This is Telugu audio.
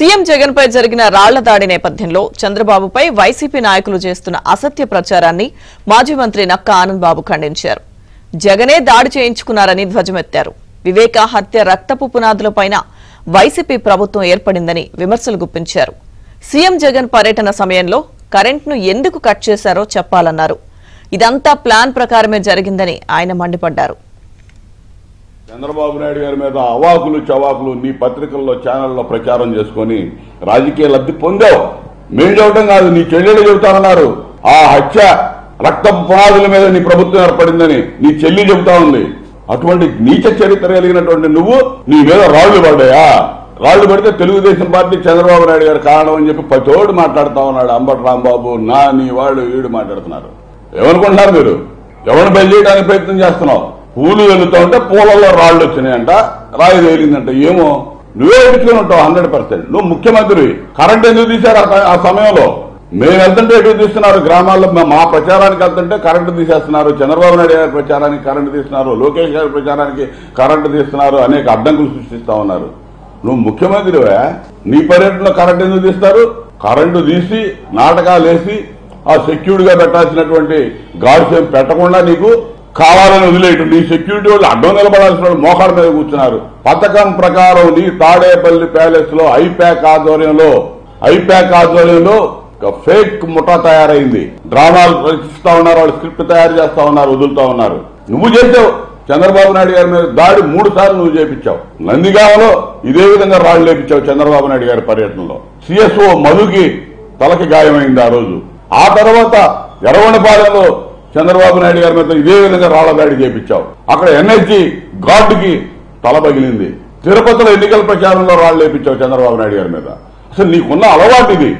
సీఎం జగన్ పై జరిగిన రాళ్ల దాడి నేపథ్యంలో చంద్రబాబుపై వైసీపీ నాయకులు చేస్తున్న అసత్య ప్రచారాన్ని మాజీ మంత్రి నక్కా ఆనంద్ బాబు ఖండించారు. జగనే దాడి చేయించుకున్నారని ధ్వజమెత్తారు. వివేక హత్య రక్తపు పునాదులపైన వైసీపీ ప్రభుత్వం ఏర్పడిందని విమర్శలు గుప్పించారు. సీఎం జగన్ పర్యటన సమయంలో కరెంట్ను ఎందుకు కట్ చేశారో చెప్పాలన్నారు. ఇదంతా ప్లాన్ ప్రకారమే జరిగిందని ఆయన మండిపడ్డారు. చంద్రబాబు నాయుడు గారి మీద అవాకులు చవాకులు నీ పత్రికల్లో ఛానల్లో ప్రచారం చేసుకుని రాజకీయ లబ్ధి పొందావు. మేము చెప్పడం కాదు, నీ చెల్లెలు చెబుతామన్నారు. ఆ హత్య రక్తపు పునాదుల మీద నీ ప్రభుత్వం ఏర్పడిందని నీ చెల్లి చెబుతా ఉంది. అటువంటి నీచ చరిత్ర కలిగినటువంటి నువ్వు నీ మీద రాళ్లు పడ్డాయా? రాళ్లు పడితే తెలుగుదేశం పార్టీ చంద్రబాబు నాయుడు గారు కారణం అని చెప్పి పతోడు మాట్లాడుతా ఉన్నాడు. అంబటి రాంబాబు నీ వాళ్ళు వీడు మాట్లాడుతున్నారు. ఏమనుకుంటున్నారు మీరు? ఎవరిని బయలుదేయడానికి ప్రయత్నం చేస్తున్నావు? పూలు వెళ్తా ఉంటే పూలలో రాళ్లు వచ్చినాయంట, రాయి తేలిందంట. ఏమో నువ్వే ఎదుర్కొని ఉంటావు 100%. నువ్వు ముఖ్యమంత్రి. కరెంట్ ఎందుకు తీశారు ఆ సమయంలో? మేము వెళ్తుంటే ఎటు తీస్తున్నారు? గ్రామాల్లో మా ప్రచారానికి వెళ్తుంటే కరెంటు తీసేస్తున్నారు. చంద్రబాబు నాయుడు గారి ప్రచారానికి కరెంటు తీస్తున్నారు. లోకేష్ గారి ప్రచారానికి కరెంటు తీస్తున్నారు. అనేక అడ్డంకులు సృష్టిస్తా ఉన్నారు. నువ్వు ముఖ్యమంత్రివే. నీ పర్యటనలో కరెంటు ఎందుకు తీస్తారు? కరెంటు తీసి నాటకాలు వేసి ఆ సెక్యూర్డ్ గా పెట్టాల్సినటువంటి గార్డ్స్ ఏం పెట్టకుండా నీకు కావాలని వదిలేయటం. నీ సెక్యూరిటీ వాళ్ళు అడ్డం నిలబడాల్సిన వాళ్ళు మోకాళ్ళ మీద కూర్చున్నారు. పథకం ప్రకారం నీ తాడేపల్లి ప్యాలెస్ లో ఐప్యాక్ ఆధ్వర్యంలో ఫేక్ ముఠా తయారైంది. డ్రామాలు రచిస్తా ఉన్నారు, వాళ్ళు స్క్రిప్ట్ తయారు చేస్తా ఉన్నారు, వదులుతా ఉన్నారు. నువ్వు చేసావు. చంద్రబాబు నాయుడు గారి మీద దాడి 3 సార్లు నువ్వు చేపించావు. నందిగామలో ఇదే విధంగా రాళ్లు లేపించావు చంద్రబాబు నాయుడు గారి పర్యటనలో. సిఎస్ఓ మధుకి తలకి గాయమైంది ఆ రోజు. ఆ తర్వాత ఎర్రవనపాలెంలో చంద్రబాబు నాయుడు గారి మీద ఇదే విధంగా రాళ్ల దాడి చేపించావు. అక్కడ ఎన్ఎస్జీ గార్డుకి తల పగిలింది. తిరుపతిలో ఎన్నికల ప్రచారంలో రాళ్లు లేపించావు చంద్రబాబు నాయుడు గారి మీద. అసలు నీకున్న అలవాటు ఇది.